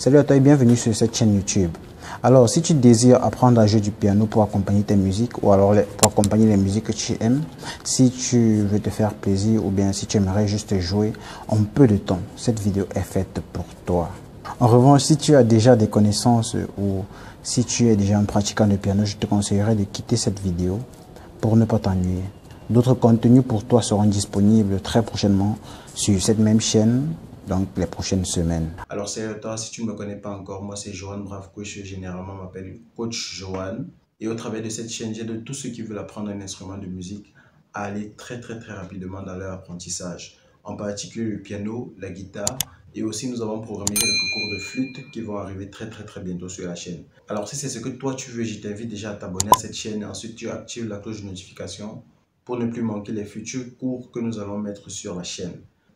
Salut à toi et bienvenue sur cette chaîne YouTube. Alors, si tu désires apprendre à jouer du piano pour accompagner tes musiques ou alors pour accompagner les musiques que tu aimes, si tu veux te faire plaisir ou bien si tu aimerais juste jouer en peu de temps, cette vidéo est faite pour toi. En revanche, si tu as déjà des connaissances ou si tu es déjà un pratiquant de piano, je te conseillerais de quitter cette vidéo pour ne pas t'ennuyer. D'autres contenus pour toi seront disponibles très prochainement sur cette même chaîne, donc les prochaines semaines. Alors salut à toi, si tu ne me connais pas encore, moi c'est Johan Bravkouche, généralement m'appelle Coach Johan. Et au travers de cette chaîne, j'aide tous ceux qui veulent apprendre un instrument de musique à aller très rapidement dans leur apprentissage. En particulier le piano, la guitare et aussi nous avons programmé quelques cours de flûte qui vont arriver très bientôt sur la chaîne. Alors si c'est ce que toi tu veux, je t'invite déjà à t'abonner à cette chaîne et ensuite tu actives la cloche de notification pour ne plus manquer les futurs cours que nous allons mettre sur la chaîne.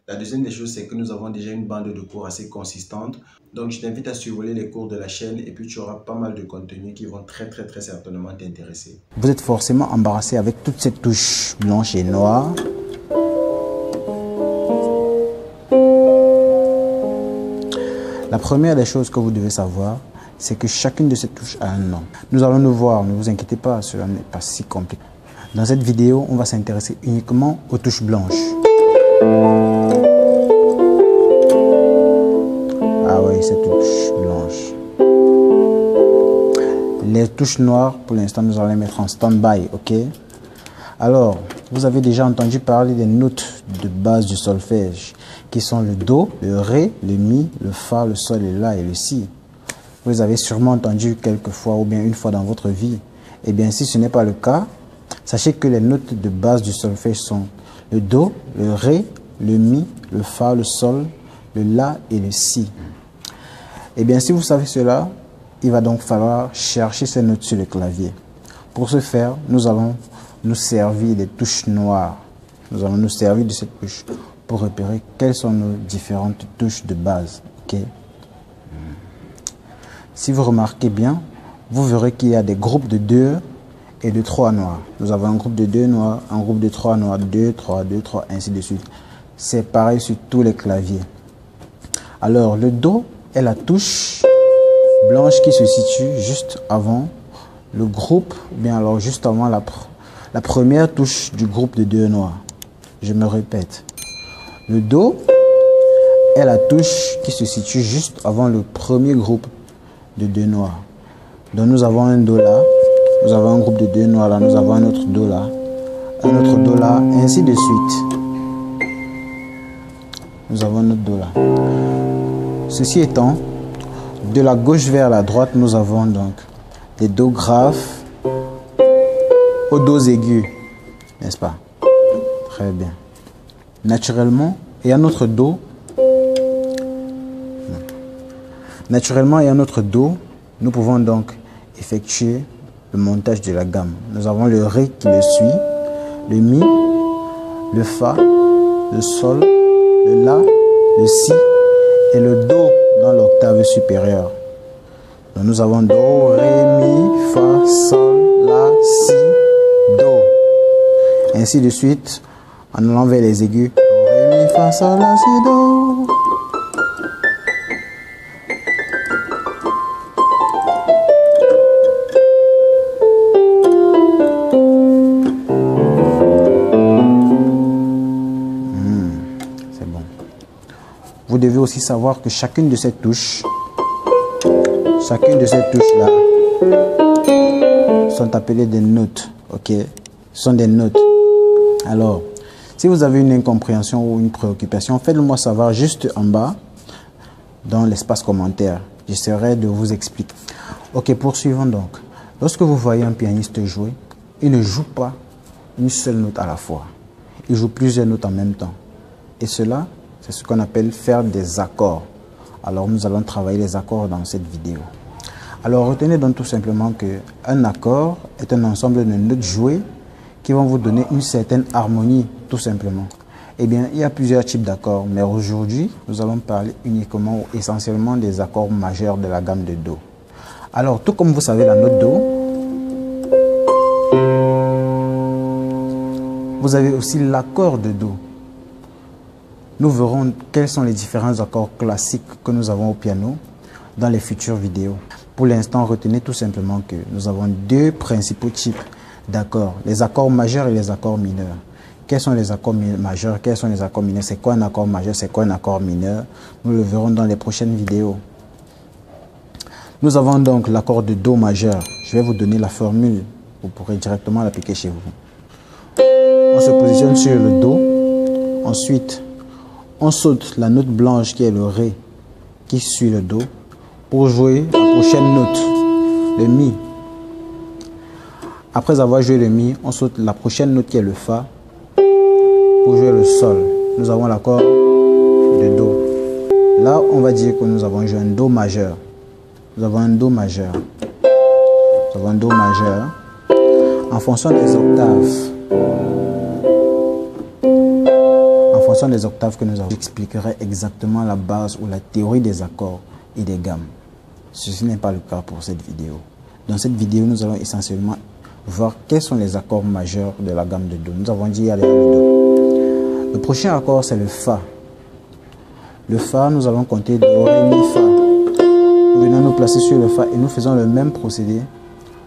La deuxième des choses, c'est que nous avons déjà une bande de cours assez consistante. Donc, je t'invite à survoler les cours de la chaîne et puis tu auras pas mal de contenus qui vont très certainement t'intéresser. Vous êtes forcément embarrassé avec toutes ces touches blanches et noires. La première des choses que vous devez savoir, c'est que chacune de ces touches a un nom. Nous allons nous voir, ne vous inquiétez pas, cela n'est pas si compliqué. Dans cette vidéo, on va s'intéresser uniquement aux touches blanches. Ah oui, ces touches blanches. Les touches noires, pour l'instant, nous allons les mettre en stand-by, ok? Alors, vous avez déjà entendu parler des notes de base du solfège, qui sont le Do, le Ré, le Mi, le Fa, le Sol, le La et le Si. Vous les avez sûrement entendu quelques fois ou bien une fois dans votre vie. Eh bien, si ce n'est pas le cas, sachez que les notes de base du solfège sont le Do, le Ré, le Mi, le Fa, le Sol, le La et le Si. Eh bien, si vous savez cela, il va donc falloir chercher ces notes sur le clavier. Pour ce faire, nous allons nous servir des touches noires. Nous allons nous servir de cette touche pour repérer quelles sont nos différentes touches de base. Okay? Si vous remarquez bien, vous verrez qu'il y a des groupes de 2 et de 3 noirs. Nous avons un groupe de 2 noirs, un groupe de 3 noirs, 2, 3, 2, 3, ainsi de suite. C'est pareil sur tous les claviers. Alors, le Do est la touche blanche qui se situe juste avant le groupe, bien alors juste avant la première touche du groupe de 2 noirs. Je me répète. Le Do est la touche qui se situe juste avant le premier groupe de 2 noirs. Donc nous avons un Do là, nous avons un groupe de 2 noirs là, nous avons un autre Do là, un autre Do là, ainsi de suite. Nous avons un autre Do là. Ceci étant, de la gauche vers la droite, nous avons donc des Do graves aux Do aigus, n'est-ce pas? Très bien. Naturellement, il y a un autre Do. Naturellement, il y a un autre Do. Nous pouvons donc effectuer le montage de la gamme. Nous avons le Ré qui le suit, le Mi, le Fa, le Sol, le La, le Si et le Do dans l'octave supérieure. Donc nous avons Do, Ré, Mi, Fa, Sol, La, Si, Do. Ainsi de suite, en allant vers les aigus. Do, Ré, Mi, Fa, Sol, La, Si, Do. Vous devez aussi savoir que chacune de ces touches là sont appelées des notes, ok? Ce sont des notes. Alors, si vous avez une incompréhension ou une préoccupation, faites-le moi savoir juste en bas dans l'espace commentaire. J'essaierai de vous expliquer. Ok, poursuivons donc. Lorsque vous voyez un pianiste jouer, il ne joue pas une seule note à la fois. Il joue plusieurs notes en même temps. Et cela, c'est ce qu'on appelle faire des accords. Alors nous allons travailler les accords dans cette vidéo. Alors retenez donc tout simplement qu'un accord est un ensemble de notes jouées qui vont vous donner une certaine harmonie, tout simplement. Eh bien, il y a plusieurs types d'accords, mais aujourd'hui, nous allons parler uniquement ou essentiellement des accords majeurs de la gamme de Do. Alors, tout comme vous savez la note Do, vous avez aussi l'accord de Do. Nous verrons quels sont les différents accords classiques que nous avons au piano. dans les futures vidéos. Pour l'instant, retenez tout simplement que nous avons deux principaux types d'accords, les accords majeurs et les accords mineurs. Quels sont les accords majeurs, quels sont les accords mineurs, c'est quoi un accord majeur, c'est quoi un accord mineur? Nous le verrons dans les prochaines vidéos. Nous avons donc l'accord de Do majeur. Je vais vous donner la formule, vous pourrez directement l'appliquer chez vous. On se positionne sur le Do, ensuite on saute la note blanche qui est le Ré, qui suit le Do, pour jouer la prochaine note, le Mi. Après avoir joué le Mi, on saute la prochaine note qui est le Fa, pour jouer le Sol. Nous avons l'accord de Do. Là, on va dire que nous avons joué un Do majeur. Nous avons un Do majeur. Nous avons un Do majeur. En fonction des octaves. En fonction des octaves que nous avons, j'expliquerai exactement la base ou la théorie des accords et des gammes. Ceci n'est pas le cas pour cette vidéo. Dans cette vidéo, nous allons essentiellement voir quels sont les accords majeurs de la gamme de Do. Nous avons dit il y a le Do. Le prochain accord, c'est le Fa. Le Fa, nous allons compter Do, Ré, Mi, Fa. Nous venons nous placer sur le Fa et nous faisons le même procédé,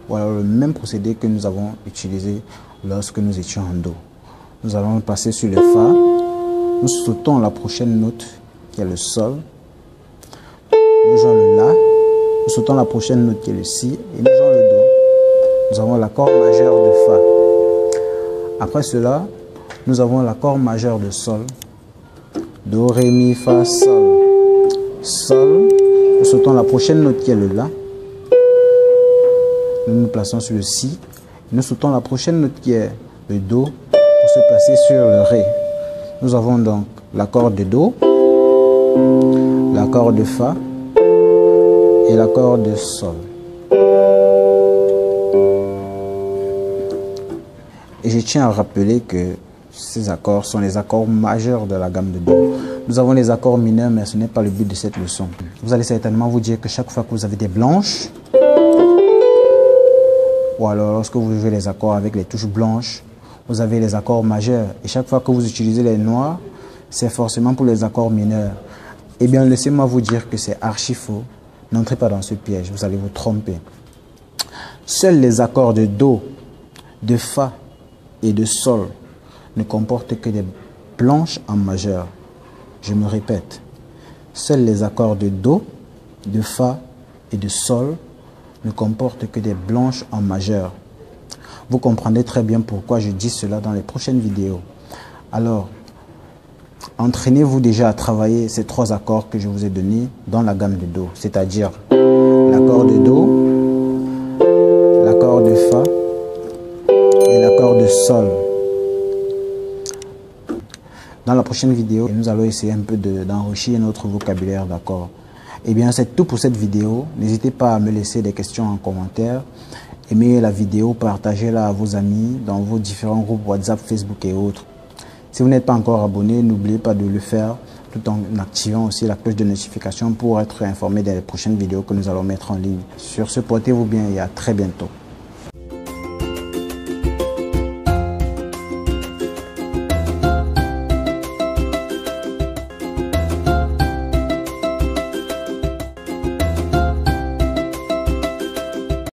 ou alors le même procédé que nous avons utilisé lorsque nous étions en Do. Nous allons nous placer sur le Fa, nous sautons la prochaine note qui est le Sol, nous jouons le La, nous sautons la prochaine note qui est le Si et nous jouons le Do. Nous avons l'accord majeur de Fa. Après cela, nous avons l'accord majeur de Sol, Do, Ré, Mi, Fa, Sol. Sol, nous sautons la prochaine note qui est le La. Nous nous plaçons sur le Si. Nous sautons la prochaine note qui est le Do pour se placer sur le Ré. Nous avons donc l'accord de Do, l'accord de Fa et l'accord de Sol. Et je tiens à rappeler que ces accords sont les accords majeurs de la gamme de Do. Nous avons les accords mineurs, mais ce n'est pas le but de cette leçon. Vous allez certainement vous dire que chaque fois que vous avez des blanches, ou alors lorsque vous jouez les accords avec les touches blanches, vous avez les accords majeurs. Et chaque fois que vous utilisez les noirs, c'est forcément pour les accords mineurs. Eh bien, laissez-moi vous dire que c'est archi faux. N'entrez pas dans ce piège, vous allez vous tromper. Seuls les accords de Do, de Fa et de Sol ne comportent que des blanches en majeur. Je me répète, seuls les accords de Do, de Fa et de Sol ne comportent que des blanches en majeur. Vous comprendrez très bien pourquoi je dis cela dans les prochaines vidéos. Alors, entraînez-vous déjà à travailler ces trois accords que je vous ai donnés dans la gamme de Do, c'est-à-dire l'accord de Do, l'accord de Fa et l'accord de Sol. Dans la prochaine vidéo, nous allons essayer un peu d'enrichir notre vocabulaire d'accords. Eh bien, c'est tout pour cette vidéo. N'hésitez pas à me laisser des questions en commentaire. Aimez la vidéo, partagez-la à vos amis dans vos différents groupes WhatsApp, Facebook et autres. Si vous n'êtes pas encore abonné, n'oubliez pas de le faire tout en activant aussi la cloche de notification pour être informé des prochaines vidéos que nous allons mettre en ligne. Sur ce, portez-vous bien et à très bientôt.